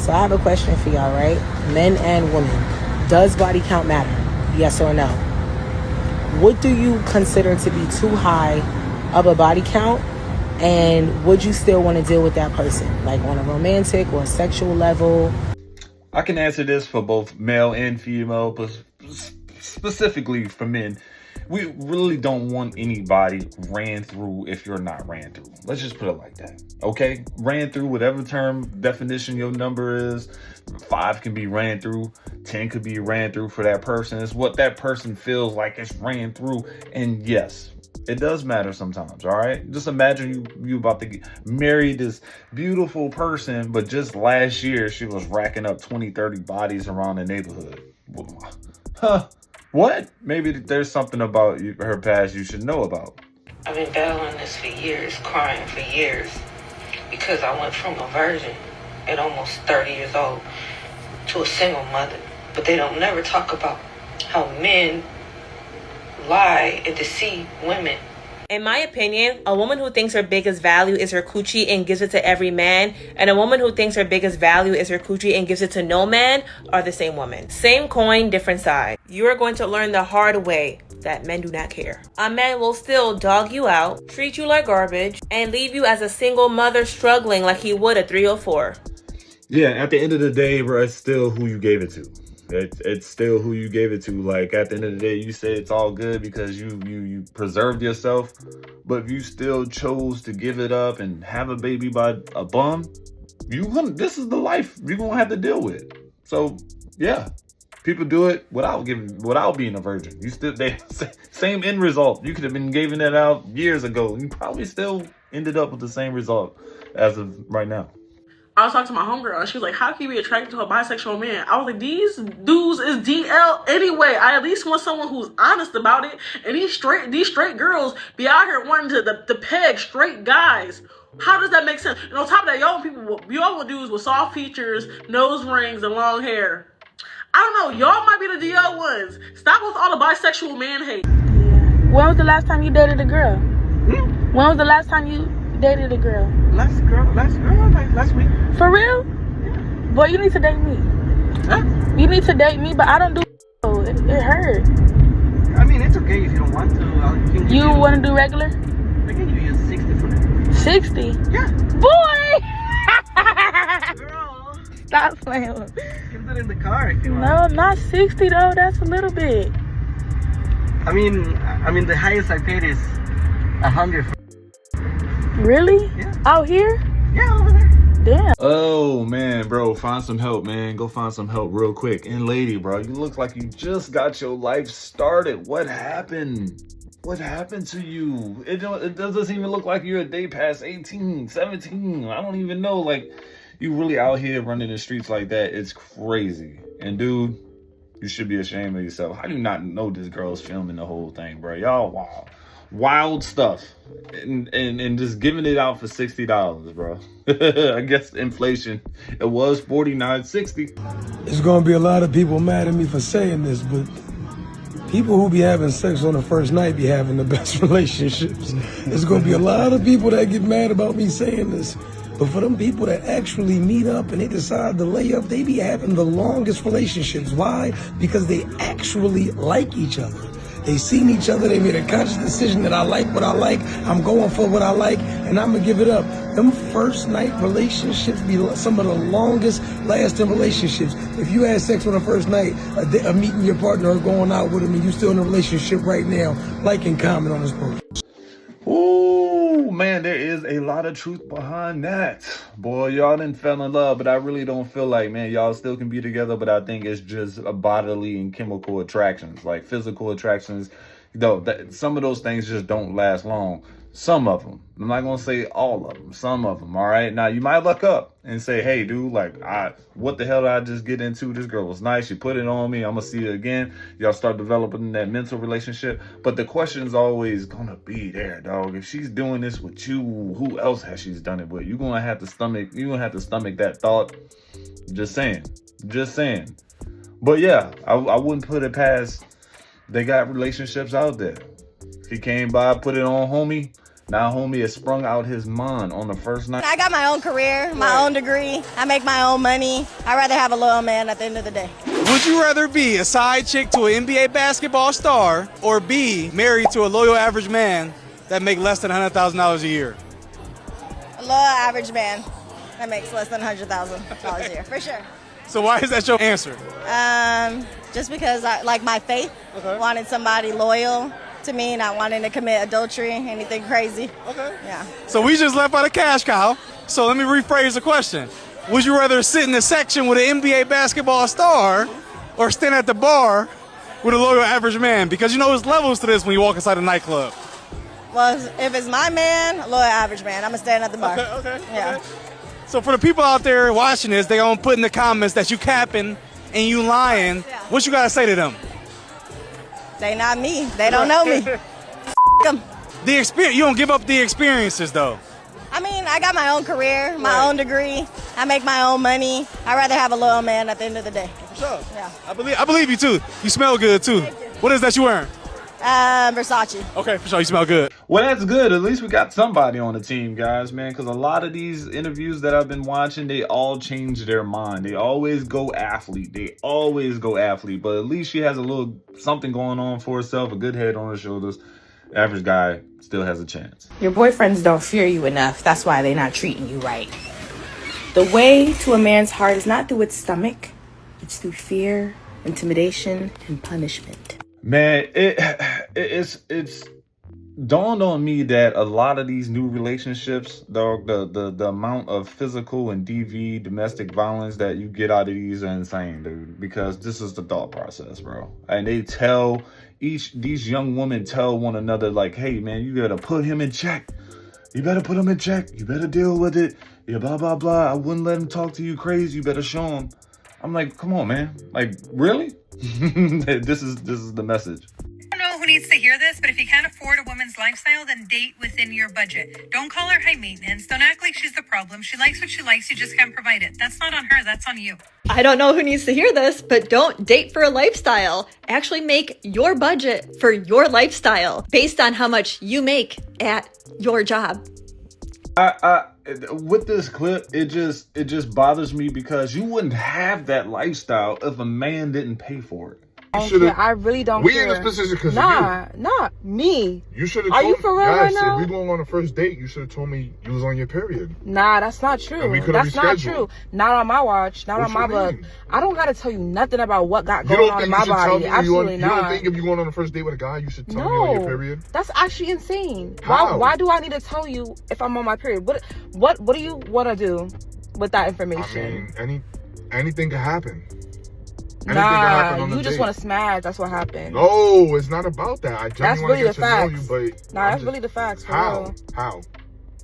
So I have a question for y'all, right? Men and women. Does body count matter? Yes or no? What do you consider to be too high of a body count? And would you still want to deal with that person? Like on a romantic or a sexual level? I can answer this for both male and female, but specifically for men. We really don't want anybody ran through if you're not ran through. Let's just put it like that. Okay? Ran through, whatever term definition your number is. 5 can be ran through. 10 could be ran through for that person. It's what that person feels like it's ran through. And yes, it does matter sometimes, all right? Just imagine you about to marry this beautiful person, but just last year she was racking up 20, 30 bodies around the neighborhood. Huh? What? Maybe there's something about her past you should know about. I've been battling this for years, crying for years, because I went from a virgin at almost 30 years old to a single mother. But they don't never talk about how men lie and deceive women. In my opinion, a woman who thinks her biggest value is her coochie and gives it to every man, and a woman who thinks her biggest value is her coochie and gives it to no man are the same woman. Same coin, different side. You are going to learn the hard way that men do not care. A man will still dog you out, treat you like garbage, and leave you as a single mother struggling like he would at 304. Yeah, at the end of the day, bro, it's still who you gave it to. It's still who you gave it to. Like, at the end of the day, you say it's all good because you preserved yourself, but if you still chose to give it up and have a baby by a bum, this is the life you're gonna have to deal with. So yeah, people do it without being a virgin. Same end result. You could have been giving that out years ago. You probably still ended up with the same result as of right now. I was talking to my homegirl, and she was like, how can you be attracted to a bisexual man? I was like, these dudes is DL anyway. I at least want someone who's honest about it. And these straight girls be out here wanting to peg straight guys. How does that make sense? And on top of that, y'all want dudes with soft features, nose rings, and long hair. I don't know. Y'all might be the DL ones. Stop with all the bisexual man hate. Yeah. When was the last time you dated a girl? When was the last time you dated a girl? Last week. For real? Yeah. Boy, you need to date me. Huh? You need to date me, but I don't do it hurt. I mean, it's okay if you don't want to. You want to do regular? I can give you 60 for that. 60? Yeah. Boy! Girl. Stop playing with me. You can put it in the car if you want. No, not 60 though. That's a little bit. I mean, the highest I paid is 100 for. Really? Yeah. Out here? Yeah, over there. Damn. Oh man, bro, find some help, man. Go find some help real quick. And lady, bro, you look like you just got your life started. What happened? What happened to you? It doesn't even look like you're a day past 18, 17. I don't even know. Like, you really out here running the streets like that. It's crazy. And dude, you should be ashamed of yourself. How do you not know this girl's filming the whole thing, bro? Y'all, wow. Wild stuff, and just giving it out for $60, bro. I guess inflation, it was $49.60. It's gonna be a lot of people mad at me for saying this, but people who be having sex on the first night be having the best relationships. There's gonna be a lot of people that get mad about me saying this, but for them people that actually meet up and they decide to lay up, they be having the longest relationships. Why? Because they actually like each other. They seen each other, they made a conscious decision that I like what I like, I'm going for what I like, and I'm gonna give it up. Them first night relationships be some of the longest lasting relationships. If you had sex on the first night, a meeting your partner or going out with him, and you still in a relationship right now, like and comment on this post. Ooh, man, there is a lot of truth behind that. Boy, y'all done fell in love, but I really don't feel like, man, y'all still can be together, but I think it's just a bodily and chemical attractions, like physical attractions. Some of those things just don't last long. Some of them. I'm not going to say all of them. Some of them, all right? Now, you might look up and say, hey, dude, like, what the hell did I just get into? This girl was nice. She put it on me. I'm going to see her again. Y'all start developing that mental relationship. But the question's always going to be there, dog. If she's doing this with you, who else has she done it with? You're going to have to stomach that thought. Just saying. But yeah, I wouldn't put it past, they got relationships out there. He came by, put it on homie. Now homie has sprung out his mind on the first night. I got my own career, my own degree. I make my own money. I'd rather have a loyal man at the end of the day. Would you rather be a side chick to an NBA basketball star or be married to a loyal average man that make less than $100,000 a year? A loyal average man that makes less than $100,000 a year, for sure. So why is that your answer? Just because I like my faith, wanted somebody loyal to me, not wanting to commit adultery, anything crazy. Okay. Yeah. So we just left out a cash cow. So let me rephrase the question. Would you rather sit in the section with an NBA basketball star or stand at the bar with a loyal average man? Because you know there's levels to this when you walk inside a nightclub. Well, if it's my man, a loyal average man, I'm going to stand at the bar. Okay. Yeah. So for the people out there watching this, they going to put in the comments that you capping and you lying. Yeah. What you got to say to them? They not me. They don't know me. Them. The experience, you don't give up the experiences though. I mean, I got my own career, my own degree. I make my own money. I'd rather have a loyal man at the end of the day. For sure. Yeah. I believe you too. You smell good too. What is that you wearing? Versace. Okay, for sure. You smell good. Well, that's good. At least we got somebody on the team, guys, man, because a lot of these interviews that I've been watching, they all change their mind. They always go athlete. But at least she has a little something going on for herself, a good head on her shoulders. Average guy still has a chance. Your boyfriends don't fear you enough. That's why they're not treating you right. The way to a man's heart is not through its stomach. It's through fear, intimidation, and punishment. Man, it's dawned on me that a lot of these new relationships, dog, the amount of physical and domestic violence that you get out of these are insane, dude. Because this is the thought process, bro. And they tell these young women tell one another like, hey man, you gotta put him in check. You better put him in check. You better deal with it. Yeah, blah blah blah. I wouldn't let him talk to you crazy. You better show him. I'm like, come on, man. Like, really? This is the message. I don't know who needs to hear this, but if you can't afford a woman's lifestyle, then date within your budget. Don't call her high maintenance. Don't act like she's the problem. She likes what she likes. You just can't provide it. That's not on her. That's on you. I don't know who needs to hear this, but don't date for a lifestyle. Actually make your budget for your lifestyle based on how much you make at your job. With this clip, it just bothers me because you wouldn't have that lifestyle if a man didn't pay for it. I really don't care. We in this position because Not me. You should have. Are you for real right now? If we going on a first date, you should have told me you was on your period. Nah, that's not true. That's not true. Not on my watch. Not on my book. I don't gotta tell you nothing about what got going on in my body. Absolutely not. You don't think if you're going on a first date with a guy, you should tell me on your period? That's actually insane. How? Why do I need to tell you if I'm on my period? What do you want to do with that information? I mean, anything could happen. Nah, you just want to smash. That's what happened. No, it's not about that. I genuinely want to get to know you, but that's really the facts. How?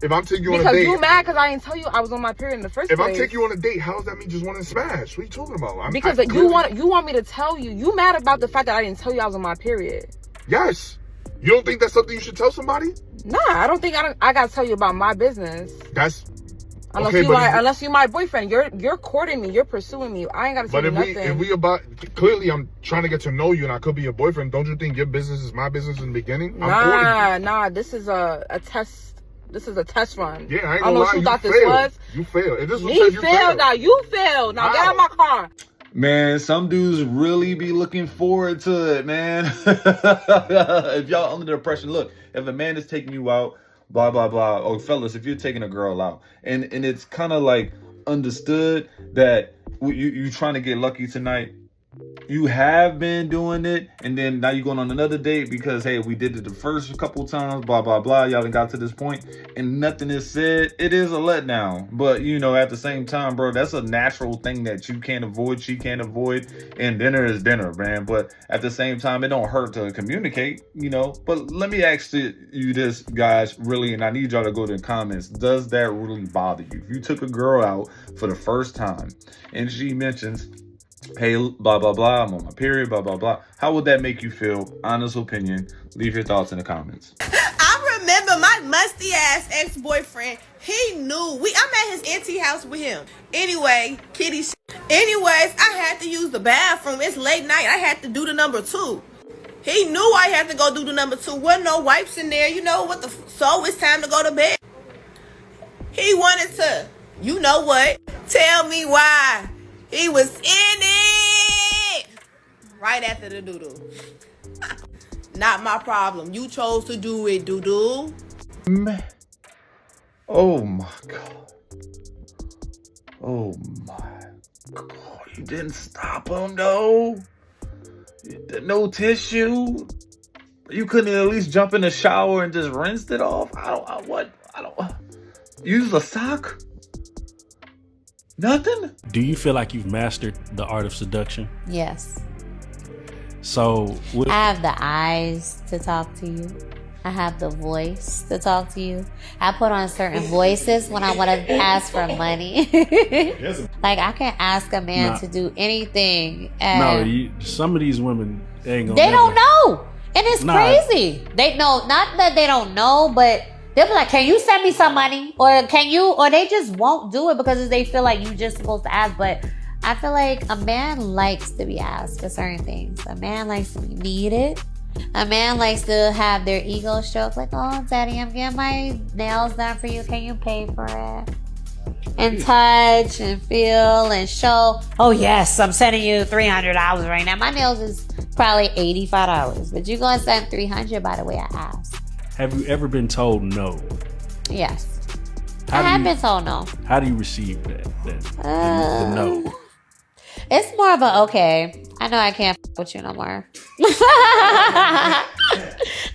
If I'm taking you on a date, because you mad because I didn't tell you I was on my period in the first place. If I'm taking you on a date, how does that mean just want to smash? What are you talking about? Because you want me to tell you. You mad about the fact that I didn't tell you I was on my period? Yes. You don't think that's something you should tell somebody? Nah, I don't think I gotta tell you about my business. That's unless you're my boyfriend. You're courting me. You're pursuing me. I ain't gotta tell you nothing. Clearly I'm trying to get to know you and I could be your boyfriend. Don't you think your business is my business in the beginning? Nah. This is a test. This is a test run. Yeah, I ain't gonna lie. What you thought this was. You failed. If this Me failed. Now you failed. Now get out of my car. Man, some dudes really be looking forward to it, man. If y'all under the impression, look, if a man is taking you out, blah, blah, blah. Or fellas, if you're taking a girl out and it's kind of like understood that you trying to get lucky tonight. You have been doing it, and then now you're going on another date because, hey, we did it the first couple times, blah, blah, blah. Y'all done got to this point, and nothing is said. It is a letdown. But, at the same time, bro, that's a natural thing that you can't avoid, she can't avoid, and dinner is dinner, man. But at the same time, it don't hurt to communicate, But let me ask you this, guys, really, and I need y'all to go to the comments. Does that really bother you? If you took a girl out for the first time, and she mentions, hey, blah, blah, blah, I'm on my period, blah, blah, blah. How would that make you feel? Honest opinion. Leave your thoughts in the comments. I remember my musty-ass ex-boyfriend. He knew. I'm at his auntie house with him. Anyway, Anyways, I had to use the bathroom. It's late night. I had to do the number 2. He knew I had to go do the number 2. Wasn't no wipes in there. You know what so it's time to go to bed. He wanted to, you know what? Tell me why. He was in it. Right after the doo-doo. Not my problem. You chose to do it, doo-doo. Man. Oh my God. Oh my God. You didn't stop him though. No tissue. You couldn't at least jump in the shower and just rinse it off. I don't use a sock. Nothing. Do you feel like you've mastered the art of seduction? Yes. So I have the eyes to talk to you. I have the voice to talk to you. I put on certain voices when I want to ask for money. Like I can ask a man to do anything. Some of these women ain't gonna. They don't know, and it's crazy. They know, not that they don't know, but they'll be like, "Can you send me some money?" Or "Can you?" Or they just won't do it because they feel like you just supposed to ask. But I feel like a man likes to be asked for certain things. A man likes to be needed. A man likes to have their ego stroked, like, "Oh, daddy, I'm getting my nails done for you. Can you pay for it?" And touch and feel and show. "Oh yes, I'm sending you $300 right now. My nails is probably $85, but you're gonna send $300 by the way I asked." Have you ever been told no? Yes, I have been told no. How do you receive that? The no. It's more of a okay. I know I can't f with you no more. I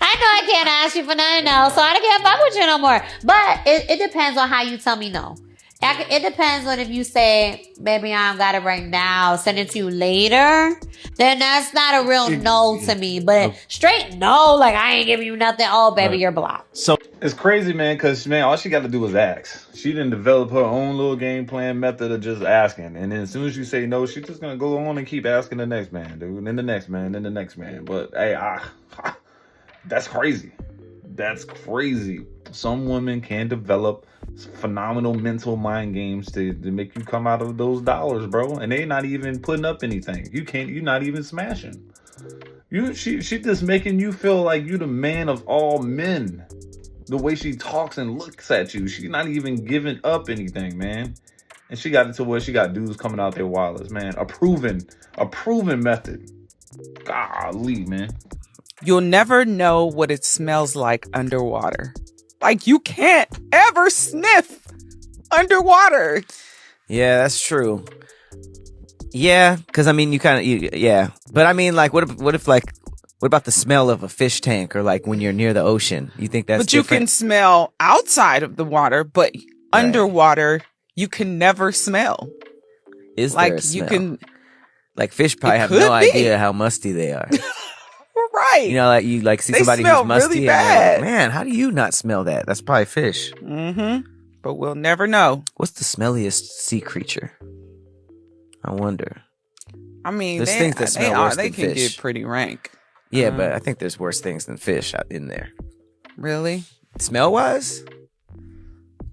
know I can't ask you for nothing else, so I can't fuck with you no more. But it depends on how you tell me no. It depends on if you say, "Baby, I don't got it right now, send it to you later," then that's not a real no to me. But straight no, like I ain't giving you nothing. Oh, baby, you're blocked. So it's crazy, man, because, man, all she got to do is ask. She didn't develop her own little game plan method of just asking. And then as soon as you say no, she's just going to go on and keep asking the next man, dude. And then the next man, then the next man. But, hey, that's crazy. That's crazy. Some women can develop phenomenal mental mind games to make you come out of those dollars, bro. And they not even putting up anything. You're not even smashing. She just making you feel like you the man of all men. The way she talks and looks at you, she's not even giving up anything, man. And she got it to where she got dudes coming out there wireless, man. A proven method. Golly, man. You'll never know what it smells like underwater. Like, you can't ever sniff underwater. Yeah, that's true. Yeah, because I mean, yeah. But I mean, like, what about the smell of a fish tank or like when you're near the ocean? You think that's different? You can smell outside of the water, but underwater, you can never smell. Is there a smell? Like fish probably have no idea how musty they are. Right. You know, like you see somebody who's musty. Really bad. Like, man, how do you not smell that? That's probably fish. Mm-hmm. But we'll never know. What's the smelliest sea creature? I wonder. I mean, there's things that smell worse than fish. They can get pretty rank. Yeah, but I think there's worse things than fish out in there. Really? Smell-wise?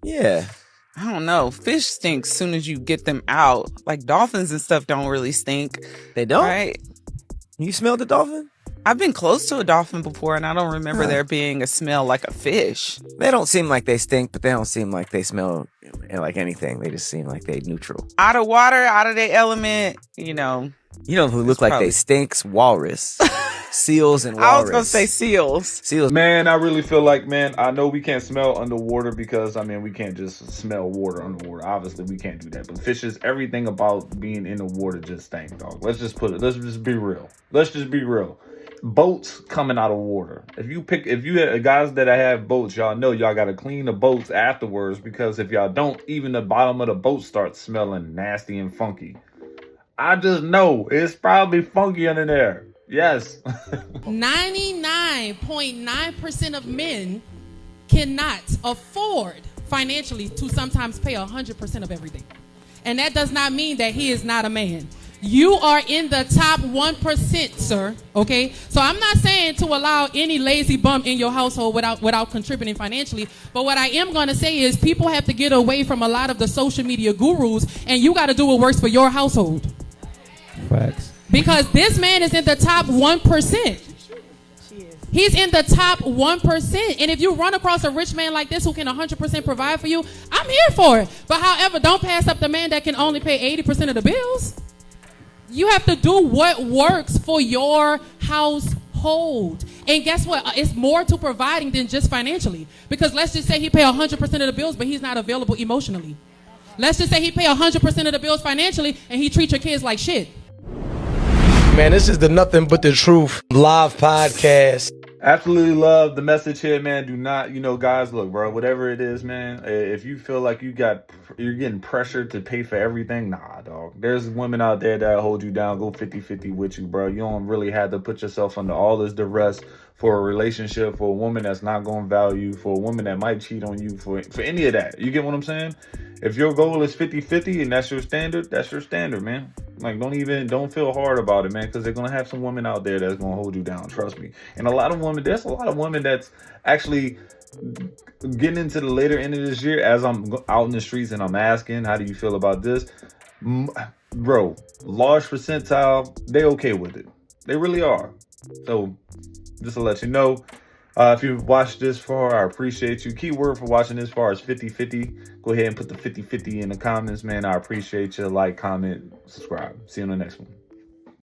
Yeah. I don't know. Fish stink as soon as you get them out. Like dolphins and stuff don't really stink. They don't? Right? You smelled a dolphin? I've been close to a dolphin before, and I don't remember there being a smell like a fish. They don't seem like they stink, but they don't seem like they smell like anything. They just seem like they neutral. Out of water, out of their element, you know. You know who look like they stinks? Walrus. Seals and walrus. I was going to say seals. Man, I really feel like, man, I know we can't smell underwater because, I mean, we can't just smell water underwater. Obviously, we can't do that. But fishes, everything about being in the water just stink, dog. Let's just be real. Let's just be real. Boats coming out of water. If you guys that have boats, y'all know y'all got to clean the boats afterwards, because if y'all don't, even the bottom of the boat starts smelling nasty and funky. I just know it's probably funky under there. Yes. 99.9% of men cannot afford financially to sometimes pay 100% of everything. And that does not mean that he is not a man. You are in the top 1%, sir. Okay? So I'm not saying to allow any lazy bum in your household without contributing financially. But what I am going to say is people have to get away from a lot of the social media gurus, and you got to do what works for your household. Facts. Because this man is in the top 1%. He's in the top 1%. And if you run across a rich man like this who can 100% provide for you, I'm here for it. But however, don't pass up the man that can only pay 80% of the bills. You have to do what works for your household. And guess what? It's more to providing than just financially. Because let's just say he pay 100% of the bills, but he's not available emotionally. Let's just say he pay 100% of the bills financially, and he treats your kids like shit. Man, this is the Nothing But the Truth live podcast. Absolutely love the message here, man. Do not, guys, look, bro, whatever it is, man, if you feel like you're getting pressured to pay for everything, nah, dog. There's women out there that hold you down, go 50-50 with you, bro. You don't really have to put yourself under all this duress for a relationship, for a woman that's not going to value, for a woman that might cheat on you, for any of that. You get what I'm saying? If your goal is 50-50 and that's your standard, man. Like, don't feel hard about it, man, because they're going to have some women out there that's going to hold you down, trust me. And there's a lot of women that's actually getting into the later end of this year as I'm out in the streets and I'm asking, how do you feel about this? Bro, large percentile, they okay with it. They really are. So, just to let you know, if you've watched this far, I appreciate you. Keyword for watching this far is 50-50. Go ahead and put the 50-50 in the comments, man. I appreciate you. Like, comment, subscribe. See you on the next one.